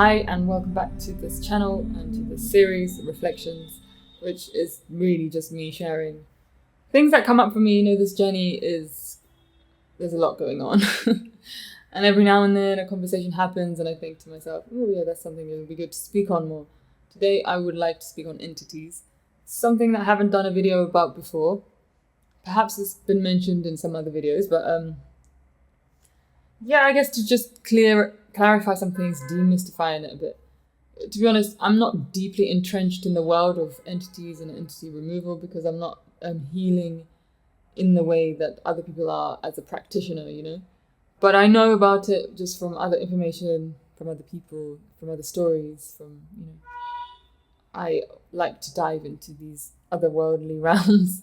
Hi and welcome back to this channel and to this series, Reflections, which is really just me sharing things that come up for me. This journey there's a lot going on. And every now and then a conversation happens and I think to myself, oh yeah, that's something that would be good to speak on more. Today I would like to speak on entities, something that I haven't done a video about before. Perhaps it's been mentioned in some other videos, but I guess to just clarify some things, demystifying it a bit. To be honest, I'm not deeply entrenched in the world of entities and entity removal because I'm not healing in the way that other people are as a practitioner, But I know about it just from other information, from other people, from other stories, I like to dive into these otherworldly realms,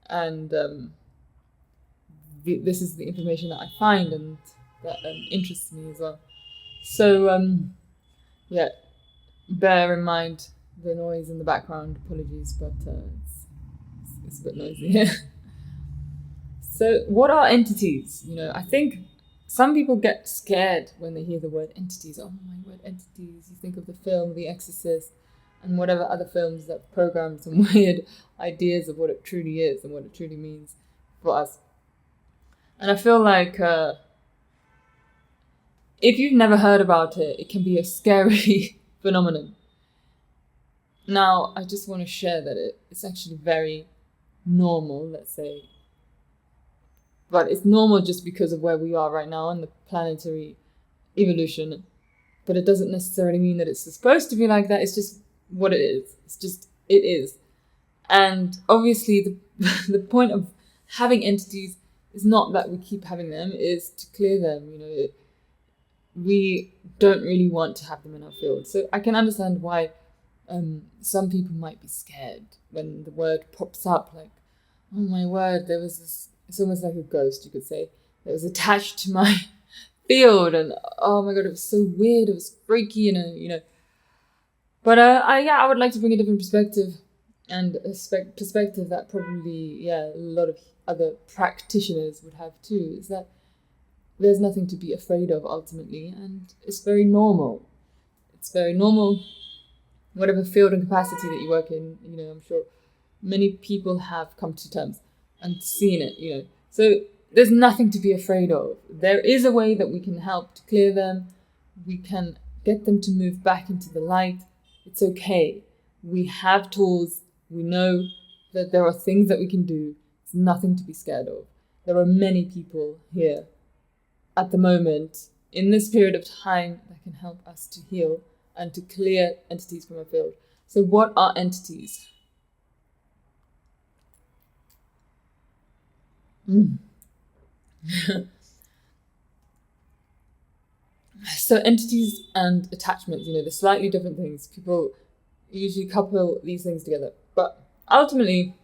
and this is the information that I find and that interests me as well. So, bear in mind the noise in the background. Apologies, but it's a bit noisy here. So, what are entities? I think some people get scared when they hear the word entities. Oh my word, entities. You think of the film The Exorcist and whatever other films that program some weird ideas of what it truly is and what it truly means for us. And I feel like if you've never heard about it, it can be a scary phenomenon. Now, I just want to share that it's actually very normal, let's say. But it's normal just because of where we are right now in the planetary evolution. But it doesn't necessarily mean that it's supposed to be like that. It's just what it is. It is. And obviously the point of having entities is not that we keep having them, is to clear them. We don't really want to have them in our field. So I can understand why some people might be scared when the word pops up, like, oh my word, there was this, it's almost like a ghost, you could say, that was attached to my field, and oh my god, it was so weird, it was freaky, But I would like to bring a different perspective, and a perspective that probably, a lot of other practitioners would have too, is that there's nothing to be afraid of ultimately, and it's very normal. It's very normal, whatever field and capacity that you work in, I'm sure many people have come to terms and seen it, So there's nothing to be afraid of. There is a way that we can help to clear them. We can get them to move back into the light. It's okay. We have tools. We know that there are things that we can do. It's nothing to be scared of. There are many people here at the moment, in this period of time, that can help us to heal and to clear entities from our field. So what are entities? So entities and attachments, they're slightly different things. People usually couple these things together. But ultimately,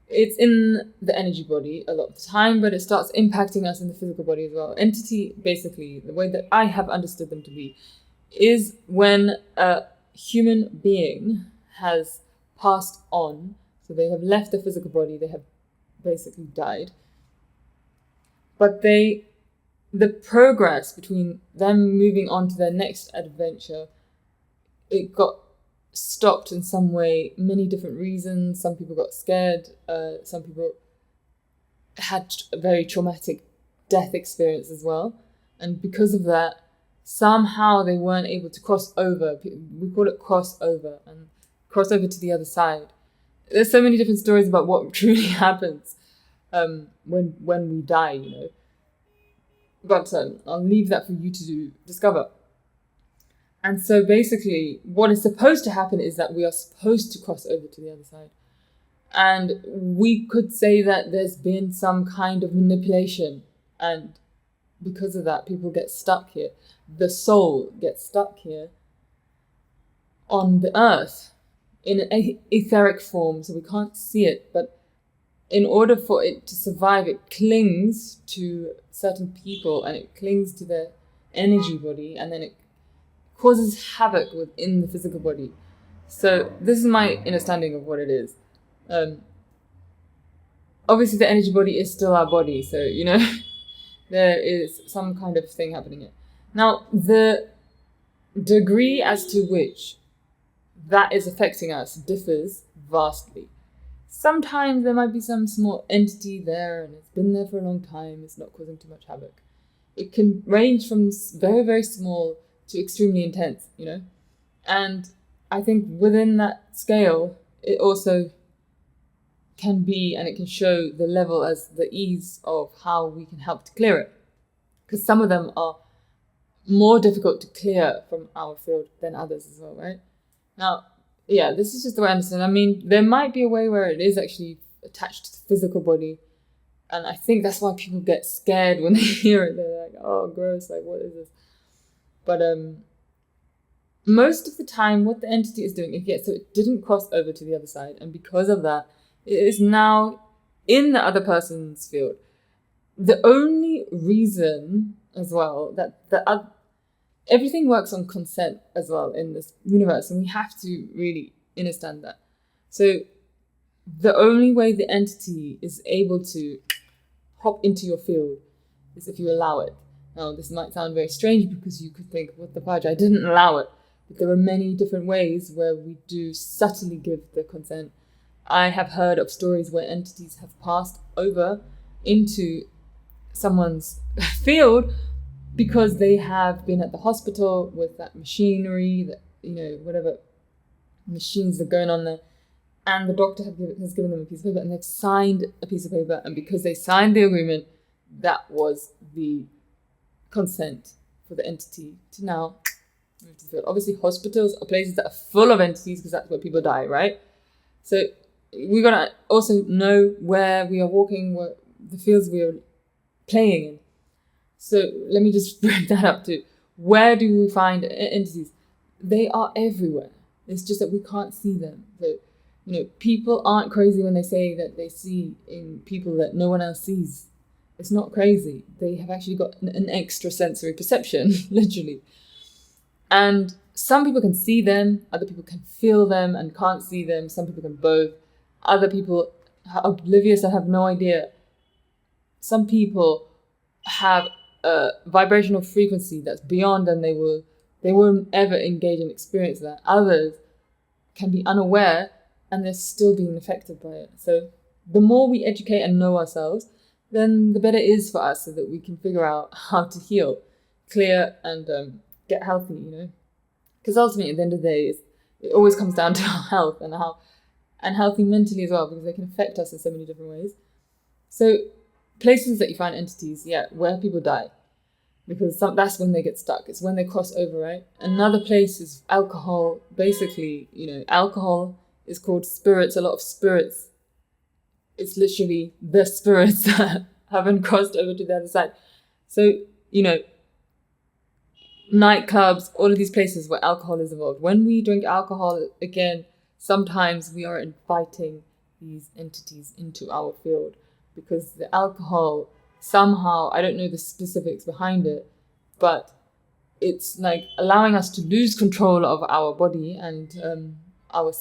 it's in the energy body a lot of the time, but it starts impacting us in the physical body as well. Entity, basically, the way that I have understood them to be, is when a human being has passed on, so they have left the physical body, they have basically died, but the progress between them moving on to their next adventure, it got stopped in some way, many different reasons. Some people got scared, some people had a very traumatic death experience as well, and because of that, somehow they weren't able to cross over. We call it crossover, and cross over to the other side. There's so many different stories about what truly happens when we die, But I'll leave that for you to discover. And so basically, what is supposed to happen is that we are supposed to cross over to the other side. And we could say that there's been some kind of manipulation, and because of that, people get stuck here. The soul gets stuck here on the earth in an etheric form, so we can't see it, but in order for it to survive, it clings to certain people and it clings to their energy body, and then it causes havoc within the physical body. So this is my understanding of what it is. Obviously the energy body is still our body, so there is some kind of thing happening here. Now, the degree as to which that is affecting us differs vastly. Sometimes there might be some small entity there and it's been there for a long time, it's not causing too much havoc. It can range from very, very small to extremely intense, And I think within that scale, it also can be, and it can show the level as the ease of how we can help to clear it. Because some of them are more difficult to clear from our field than others as well, right? Now, yeah, this is just the way I understand. I mean, there might be a way where it is actually attached to the physical body. And I think that's why people get scared when they hear it. They're like, oh, gross, like, what is this? But most of the time, what the entity is doing, so it didn't cross over to the other side. And because of that, it is now in the other person's field. The only reason as well that everything works on consent as well in this universe, and we have to really understand that. So the only way the entity is able to hop into your field is if you allow it. Now, this might sound very strange because you could think, what the fudge, I didn't allow it. But there are many different ways where we do subtly give the consent. I have heard of stories where entities have passed over into someone's field because they have been at the hospital with that machinery, that, whatever machines are going on there, and the doctor has given them a piece of paper, and they've signed a piece of paper, and because they signed the agreement, that was the consent for the entity to now move to the field. Obviously, hospitals are places that are full of entities because that's where people die, right? So we're going to also know where we are walking, what the fields we are playing in. So let me just bring that up too. Where do we find entities? They are everywhere. It's just that we can't see them. So, people aren't crazy when they say that they see in people that no one else sees. It's not crazy. They have actually got an extra sensory perception, literally. And some people can see them, other people can feel them and can't see them. Some people can both. Other people are oblivious and have no idea. Some people have a vibrational frequency that's beyond, and they won't ever engage and experience that. Others can be unaware and they're still being affected by it. So the more we educate and know ourselves, then the better it is for us, so that we can figure out how to heal, clear, and get healthy, Because ultimately, at the end of the day, it always comes down to our health and healthy mentally as well, because they can affect us in so many different ways. So places that you find entities, where people die, because that's when they get stuck. It's when they cross over, right? Another place is alcohol. Basically, alcohol is called spirits. A lot of spirits. It's literally the spirits that haven't crossed over to the other side. So, nightclubs, all of these places where alcohol is involved. When we drink alcohol, again, sometimes we are inviting these entities into our field, because the alcohol somehow, I don't know the specifics behind it, but it's like allowing us to lose control of our body and our,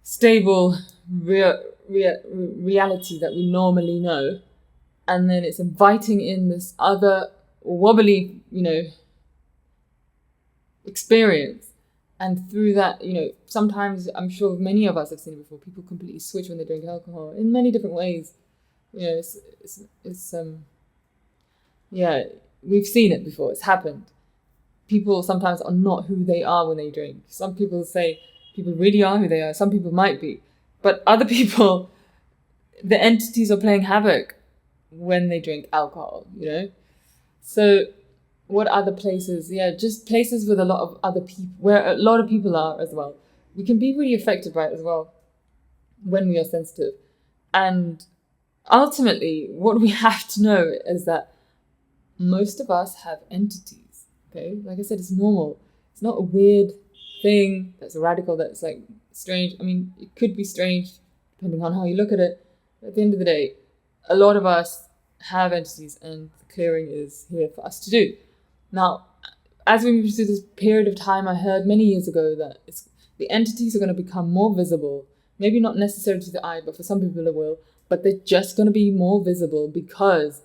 stable reality that we normally know. And then it's inviting in this other wobbly, experience. And through that, sometimes, I'm sure many of us have seen it before, people completely switch when they drink alcohol in many different ways. We've seen it before. It's happened. People sometimes are not who they are when they drink. Some people say people really are who they are. Some people might be. But other people, the entities are playing havoc when they drink alcohol, So what other places? Just places with a lot of other people, where a lot of people are as well. We can be really affected by it as well when we are sensitive. And ultimately, what we have to know is that most of us have entities, okay? Like I said, it's normal. It's not a weird thing that's radical, that's like strange. I mean, it could be strange depending on how you look at it. But at the end of the day, a lot of us have entities, and the clearing is here for us to do. Now, as we move through this period of time, I heard many years ago that the entities are going to become more visible. Maybe not necessarily to the eye, but for some people it will. But they're just going to be more visible because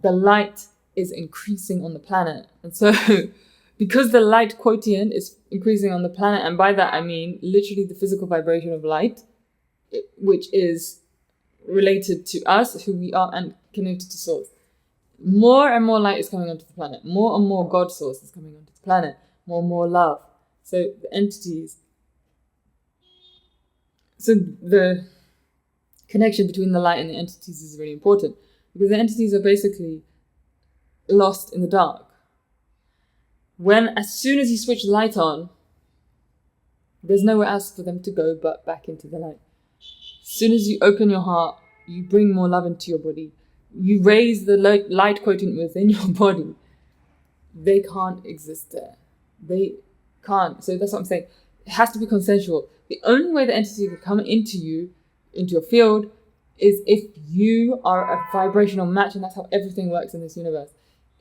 the light is increasing on the planet. And so because the light quotient is increasing on the planet, and by that I mean literally the physical vibration of light, which is related to us, who we are, and connected to source. More and more light is coming onto the planet. More and more God source is coming onto the planet. More and more love. So the entities. So the connection between the light and the entities is really important, because the entities are basically lost in the dark. As soon as you switch the light on, there's nowhere else for them to go but back into the light. As soon as you open your heart, you bring more love into your body. You raise the light quotient within your body. They can't exist there. They can't. So that's what I'm saying. It has to be consensual. The only way the entity can come into you, into your field, is if you are a vibrational match, and that's how everything works in this universe.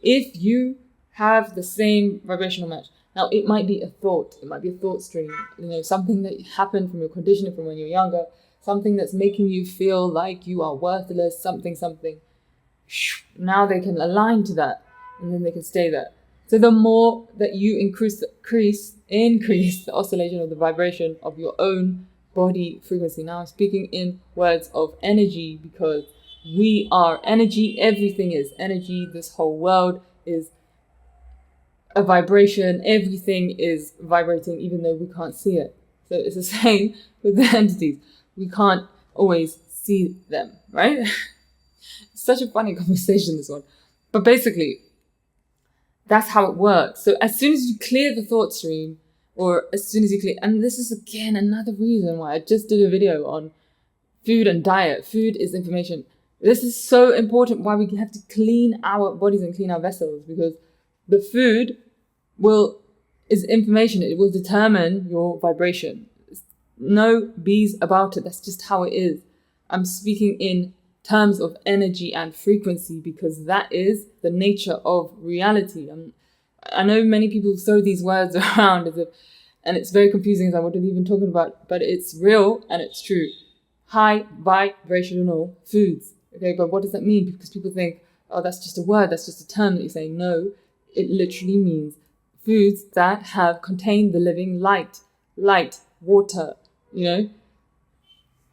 If you have the same vibrational match. Now, it might be a thought. It might be a thought stream. Something that happened from your conditioning from when you're younger. Something that's making you feel like you are worthless. Something. Now they can align to that, and then they can stay there. So the more that you increase the oscillation of the vibration of your own body frequency. Now I'm speaking in words of energy, because we are energy. Everything is energy. This whole world is a vibration. Everything is vibrating, even though we can't see it. So it's the same with the entities. We can't always see them, right? Such a funny conversation, this one. But basically, that's how it works. So as soon as you clear the thought stream, or as soon as you clear, and this is again another reason why I just did a video on food and diet. Food is information. This is so important, why we have to clean our bodies and clean our vessels, because the food is information. It will determine your vibration. No bees about it. That's just how it is. I'm speaking in terms of energy and frequency, because that is the nature of reality. I know many people throw these words around and it's very confusing, as I wasn't even talking about, but it's real and it's true. High vibrational foods. Okay, but what does that mean? Because people think, oh, that's just a word, that's just a term that you're saying. No, it literally means foods that have contained the living light, water,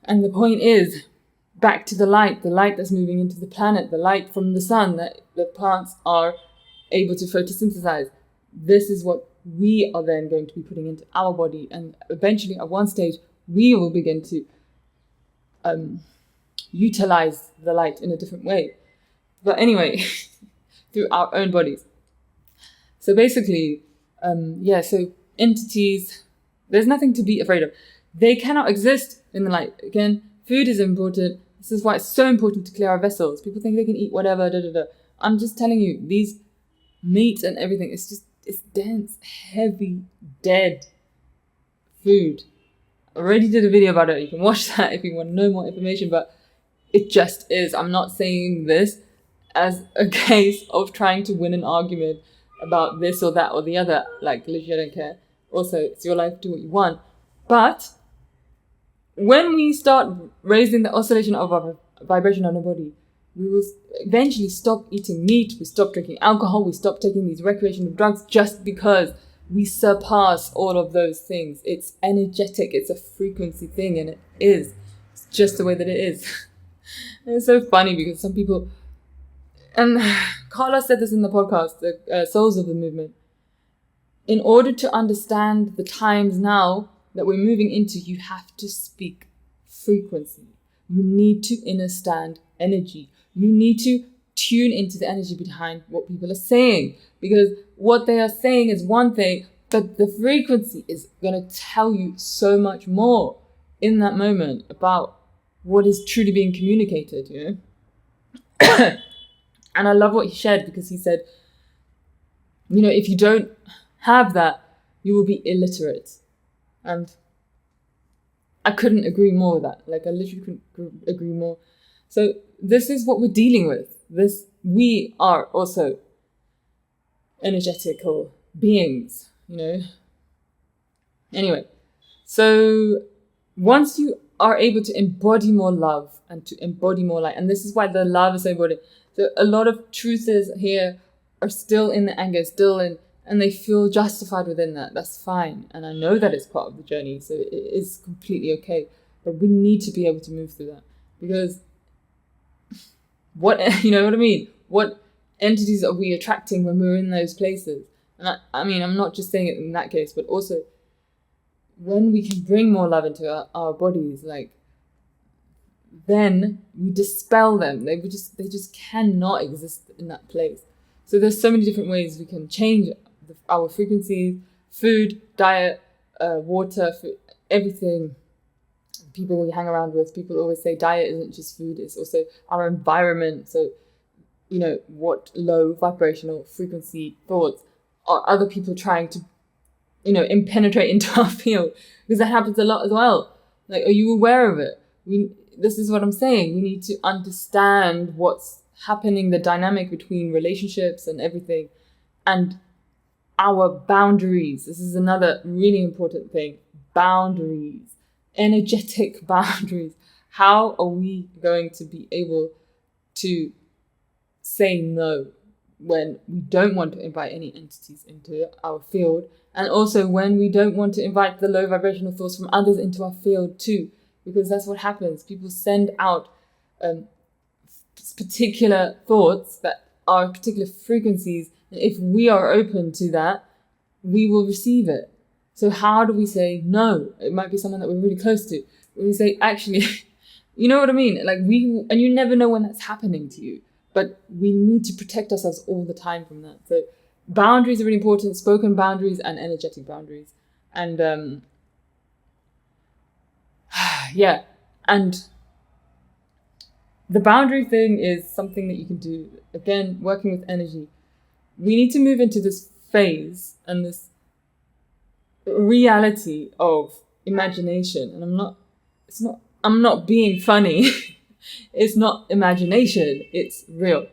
And the point is, back to the light that's moving into the planet, the light from the sun that the plants are able to photosynthesize. This is what we are then going to be putting into our body. And eventually, at one stage, we will begin to utilize the light in a different way. But anyway, through our own bodies. So basically, so entities, there's nothing to be afraid of. They cannot exist in the light. Again, food is important. This is why it's so important to clear our vessels. People think they can eat whatever, I'm just telling you, these meats and everything, it's dense, heavy, dead food. I already did a video about it. You can watch that if you want to know more information, but it just is. I'm not saying this as a case of trying to win an argument about this or that or the other. Like, literally, I don't care. Also, it's your life, do what you want. But when we start raising the oscillation of our vibration on our body, we will eventually stop eating meat, we stop drinking alcohol, we stop taking these recreational drugs, just because we surpass all of those things. It's energetic, it's a frequency thing, and it is. It's just the way that it is. And it's so funny because some people, and Carla said this in the podcast, the Souls of the Movement, in order to understand the times now that we're moving into, you have to speak frequency. You need to understand energy. You need to tune into the energy behind what people are saying, because what they are saying is one thing, but the frequency is going to tell you so much more in that moment about what is truly being communicated, And I love what he shared, because he said, if you don't have that, you will be illiterate. And I couldn't agree more with that. Like, I literally couldn't agree more. So this is what we're dealing with. We are also energetical beings, Anyway, so once you are able to embody more love and to embody more light, and this is why the love is so important. So a lot of truths here are still in the anger, still in and they feel justified within that, that's fine. And I know that it's part of the journey, so it is completely okay. But we need to be able to move through that, because what, you know what I mean? What entities are we attracting when we're in those places? And I mean, I'm not just saying it in that case, but also when we can bring more love into our bodies, like, then we dispel them. They just cannot exist in that place. So there's so many different ways we can change our frequencies: food, diet, water, food, everything. People we hang around with, people always say diet isn't just food, it's also our environment. So, you know, what low vibrational frequency thoughts are other people trying to, you know, penetrate into our field? Because that happens a lot as well. Like, are you aware of it? This is what I'm saying. We need to understand what's happening, the dynamic between relationships and everything, and our boundaries. This is another really important thing. Boundaries, energetic boundaries. How are we going to be able to say no when we don't want to invite any entities into our field, and also when we don't want to invite the low vibrational thoughts from others into our field too? Because that's what happens. People send out particular thoughts that are particular frequencies, and if we are open to that, we will receive it. So how do we say no? It might be someone that we're really close to. We say, actually, you know what I mean? Like, and you never know when that's happening to you, but we need to protect ourselves all the time from that. So boundaries are really important: spoken boundaries and energetic boundaries. And yeah, and the boundary thing is something that you can do. Again, working with energy. We need to move into this phase and this reality of imagination. And I'm not being funny. It's not imagination, it's real.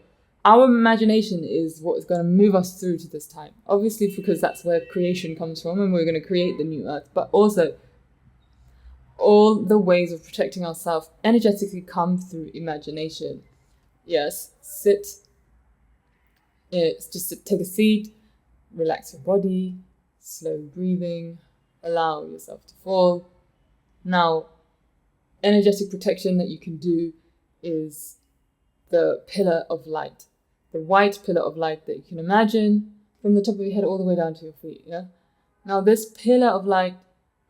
Our imagination is what is going to move us through to this time. Obviously, because that's where creation comes from, and we're going to create the new earth. But also, all the ways of protecting ourselves energetically come through imagination. Yes, take a seat, relax your body, slow breathing, allow yourself to fall. Now, energetic protection that you can do is the pillar of light, the white pillar of light that you can imagine from the top of your head all the way down to your feet. Yeah. Now, this pillar of light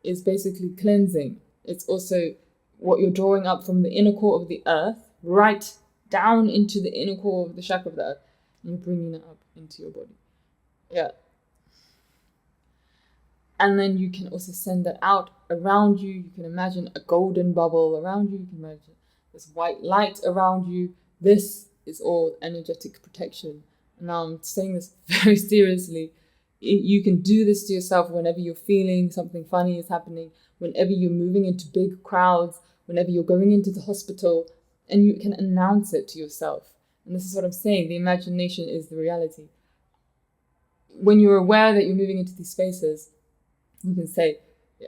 is basically cleansing. It's also what you're drawing up from the inner core of the earth, right down into the inner core of the chakra of the earth, and you're bringing it up into your body. Yeah. And then you can also send that out around you. You can imagine a golden bubble around you. You can imagine this white light around you. This is all energetic protection. And now I'm saying this very seriously. You can do this to yourself whenever you're feeling something funny is happening, whenever you're moving into big crowds, whenever you're going into the hospital, and you can announce it to yourself. And this is what I'm saying. The imagination is the reality. When you're aware that you're moving into these spaces, you can say,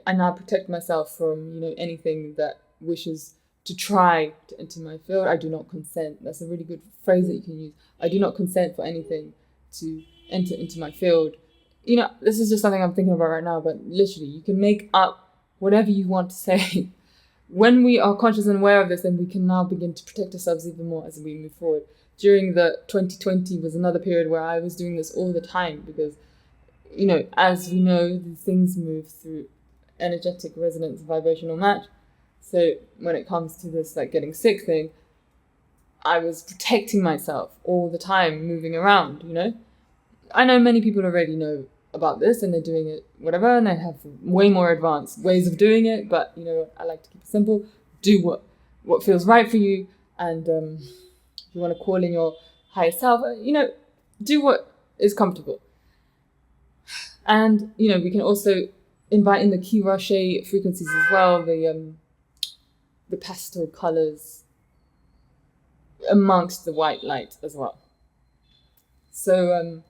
I now protect myself from, anything that wishes to try to enter my field. I do not consent. That's a really good phrase that you can use. I do not consent for anything to enter into my field. This is just something I'm thinking about right now, but literally, you can make up whatever you want to say. When we are conscious and aware of this, then we can now begin to protect ourselves even more as we move forward. During the 2020 was another period where I was doing this all the time because, as we know, these things move through energetic resonance, vibrational match. So when it comes to this getting sick thing, I was protecting myself all the time, moving around, I know many people already know about this and they're doing it whatever, and they have way more advanced ways of doing it, but I like to keep it simple. Do what feels right for you, and if you want to call in your higher self, do what is comfortable. And we can also invite in the ki rache frequencies as well, the pastel colors amongst the white light as well. So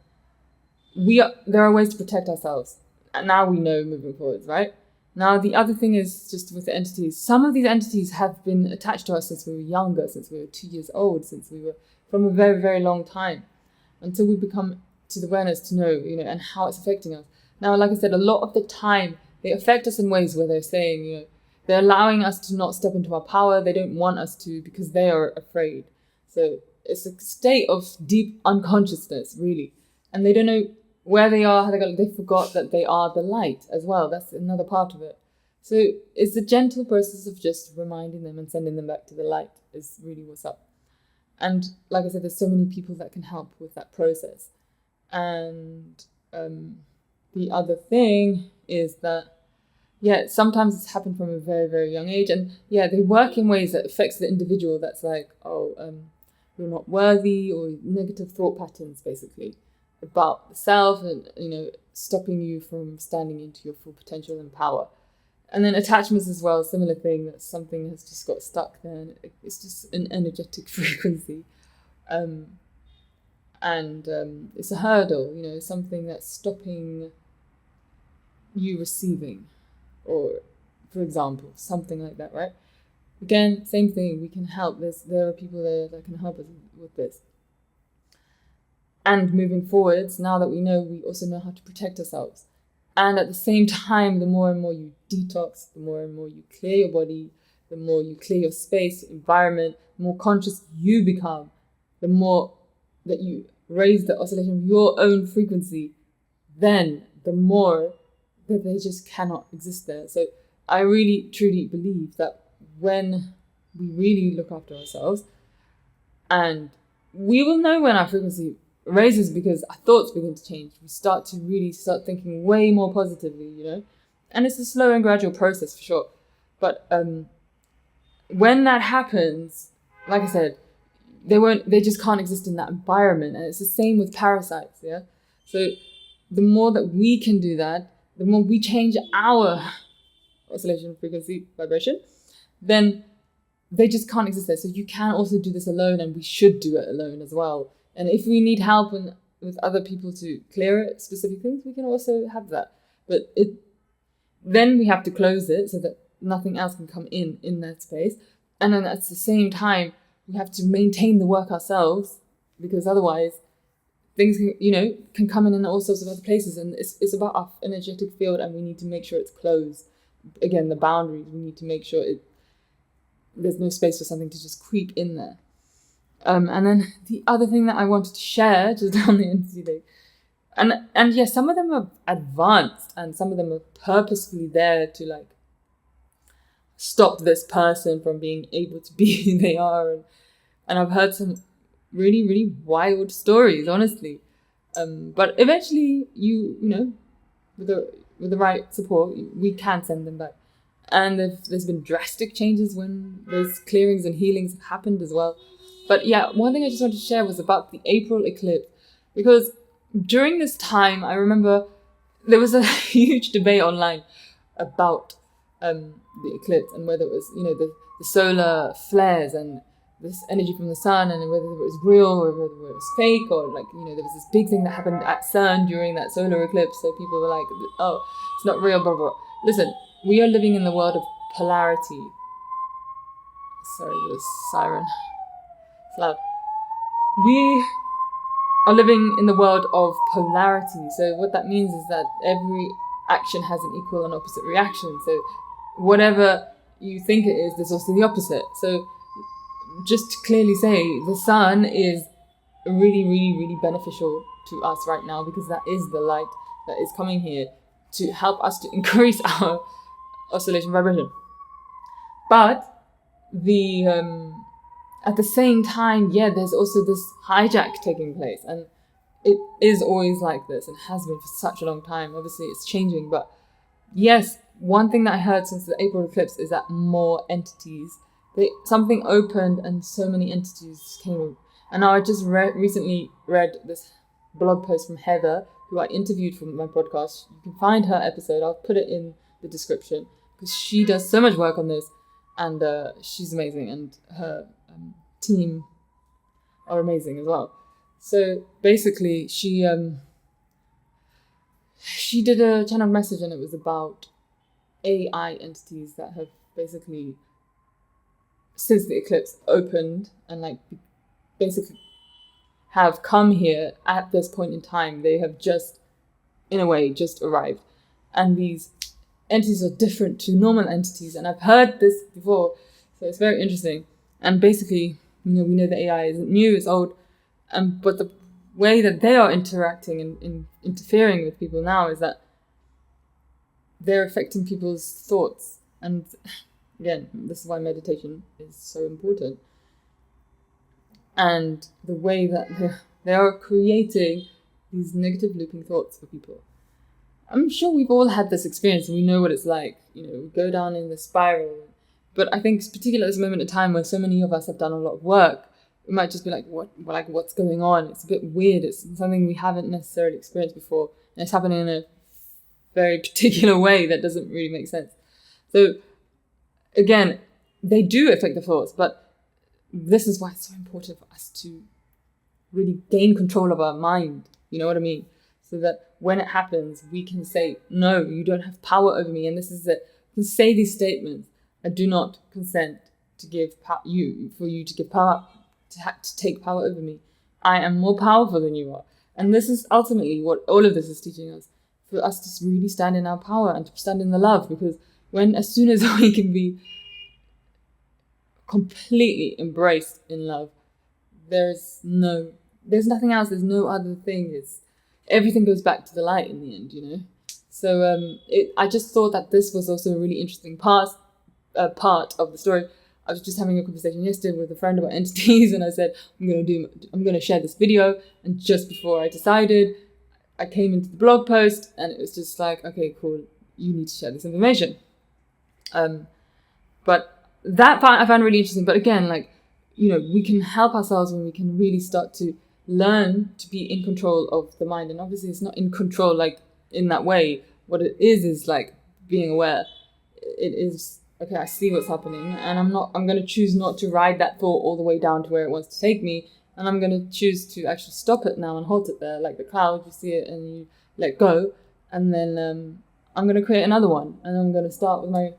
there are ways to protect ourselves. And now we know moving forwards, right? Now, the other thing is just with the entities. Some of these entities have been attached to us since we were younger, since we were 2 years old, since we were from a very, very long time, until we become to the awareness to know, and how it's affecting us. Now, like I said, a lot of the time they affect us in ways where they're saying, they're allowing us to not step into our power. They don't want us to because they are afraid. So it's a state of deep unconsciousness, really. And they don't know where they are, how they forgot that they are the light as well. That's another part of it. So it's a gentle process of just reminding them and sending them back to the light is really what's up. And like I said, there's so many people that can help with that process. And the other thing is that, sometimes it's happened from a very, very young age. And they work in ways that affects the individual. That's like, you're not worthy, or negative thought patterns, basically, about the self and, stopping you from standing into your full potential and power. And then attachments as well, similar thing, that something has just got stuck there and it's just an energetic frequency. And it's a hurdle, something that's stopping you receiving, or for example, something like that, right? Again, same thing, we can help. There are people there that can help us with this. And moving forwards, now that we know, we also know how to protect ourselves. And at the same time, the more and more you detox, the more and more you clear your body, the more you clear your space, environment, the more conscious you become, the more that you raise the oscillation of your own frequency, then the more that they just cannot exist there. So I really, truly believe that when we really look after ourselves, and we will know when our frequency raises because our thoughts begin to change. We start thinking way more positively, and it's a slow and gradual process for sure. But when that happens, like I said, they just can't exist in that environment. And it's the same with parasites, yeah? So the more that we can do that, the more we change our oscillation, frequency, vibration, then they just can't exist there. So you can also do this alone, and we should do it alone as well. And if we need help with other people to clear it, specific things, we can also have that. But then we have to close it so that nothing else can come in that space. And then at the same time, we have to maintain the work ourselves, because otherwise things can come in all sorts of other places. And it's about our energetic field, and we need to make sure it's closed. Again, the boundaries, we need to make sure there's no space for something to just creep in there. And then the other thing that I wanted to share just on the entity thing, and some of them are advanced, and some of them are purposefully there to stop this person from being able to be who they are. And I've heard some really, really wild stories, honestly. But eventually, with the right support, we can send them back. And there's been drastic changes when those clearings and healings have happened as well. But one thing I just wanted to share was about the April eclipse, because during this time, I remember there was a huge debate online about the eclipse and whether it was, the solar flares and this energy from the sun, and whether it was real or whether it was fake, or there was this big thing that happened at CERN during that solar eclipse. So people were like, oh, it's not real, blah, blah. Listen, we are living in the world of polarity. Sorry, the siren. It's loud. We are living in the world of polarity. So what that means is that every action has an equal and opposite reaction. So whatever you think it is, there's also the opposite. So just to clearly say, the sun is really, really, really beneficial to us right now, because that is the light that is coming here to help us to increase our oscillation vibration. But at the same time, there's also this hijack taking place, and it is always like this and has been for such a long time. Obviously it's changing, but yes, one thing that I heard since the April eclipse is that more entities, something opened and so many entities came. And now I just recently read this blog post from Heather, who I interviewed for my podcast. You can find her episode, I'll put it in the description, because she does so much work on this, and she's amazing, and her team are amazing as well. So basically, she did a channel message, and it was about AI entities that have basically, since the eclipse opened, and basically have come here at this point in time. They have just, in a way, just arrived. And these entities are different to normal entities. And I've heard this before, so it's very interesting. And basically, we know that AI isn't new, it's old. But the way that they are interacting and interfering with people now is that they're affecting people's thoughts. And again, this is why meditation is so important. And the way that they are creating these negative looping thoughts for people. I'm sure we've all had this experience and we know what it's like. We go down in the spiral. But I think particularly at this moment in time where so many of us have done a lot of work, it might just be like, what's going on? It's a bit weird. It's something we haven't necessarily experienced before. And it's happening in a very particular way that doesn't really make sense. So again, they do affect the thoughts, but this is why it's so important for us to really gain control of our mind. You know what I mean? So that when it happens, we can say, no, you don't have power over me. And this is it. You can say these statements. I do not consent to give you to give power, to take power over me. I am more powerful than you are. And this is ultimately what all of this is teaching us, for us to really stand in our power and to stand in the love. Because as soon as we can be completely embraced in love, there's nothing else. There's no other thing. Everything goes back to the light in the end, So I just thought that this was also a really interesting part of the story. I was just having a conversation yesterday with a friend about entities, and I said, I'm going to share this video. And just before I decided, I came into the blog post, and it was just like, okay, cool, you need to share this information. But that part I found really interesting. But again, we can help ourselves when we can really start to learn to be in control of the mind. And obviously it's not in control like in that way. What it is like being aware. It is, okay, I see what's happening, and I'm going to choose not to ride that thought all the way down to where it wants to take me. And I'm going to choose to actually stop it now and halt it there, like the cloud. You see it and you let go. And then I'm going to create another one. And I'm going to start with my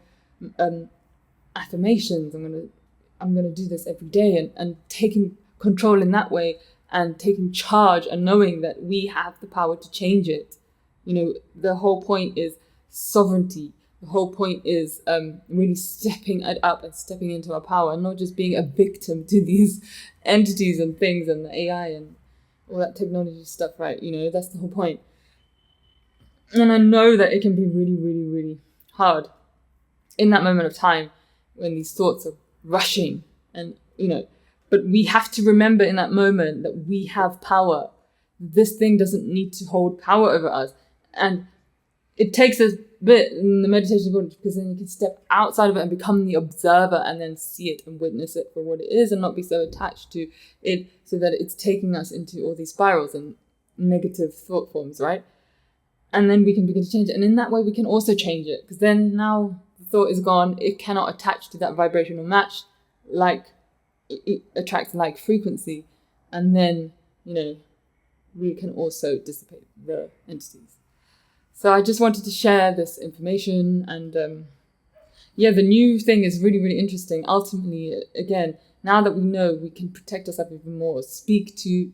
affirmations. I'm going to do this every day and taking control in that way and taking charge and knowing that we have the power to change it. The whole point is sovereignty. The whole point is really stepping it up and stepping into our power and not just being a victim to these entities and things and the AI and all that technology stuff, right? That's the whole point. And I know that it can be really, really, really hard in that moment of time when these thoughts are rushing and, but we have to remember in that moment that we have power. This thing doesn't need to hold power over us. And it takes a bit in the meditation because then you can step outside of it and become the observer and then see it and witness it for what it is and not be so attached to it so that it's taking us into all these spirals and negative thought forms, right? And then we can begin to change it. And in that way, we can also change it because then now the thought is gone. It cannot attach to that vibrational match like it attracts like frequency. And then, we can also dissipate the entities. So I just wanted to share this information and the new thing is really, really interesting. Ultimately, again, now that we know, we can protect ourselves even more. Speak to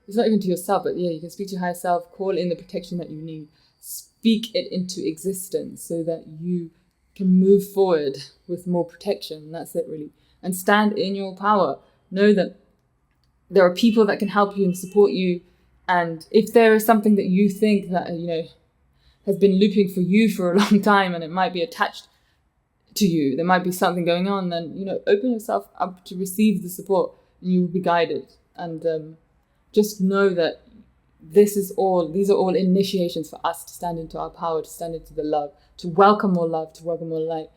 it's not even to yourself, but you can speak to your higher self, call in the protection that you need, speak it into existence so that you can move forward with more protection. That's it really. And stand in your power. Know that there are people that can help you and support you. And if there is something that you think that, has been looping for you for a long time and it might be attached to you, there might be something going on, then, open yourself up to receive the support and you will be guided. And just know that these are all initiations for us to stand into our power, to stand into the love, to welcome more love, to welcome more light,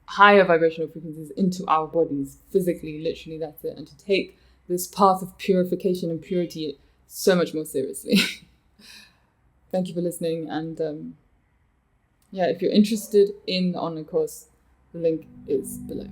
higher vibrational frequencies into our bodies, physically, literally, that's it. And to take this path of purification and purity so much more seriously. Thank you for listening. And if you're interested in the online course, the link is below.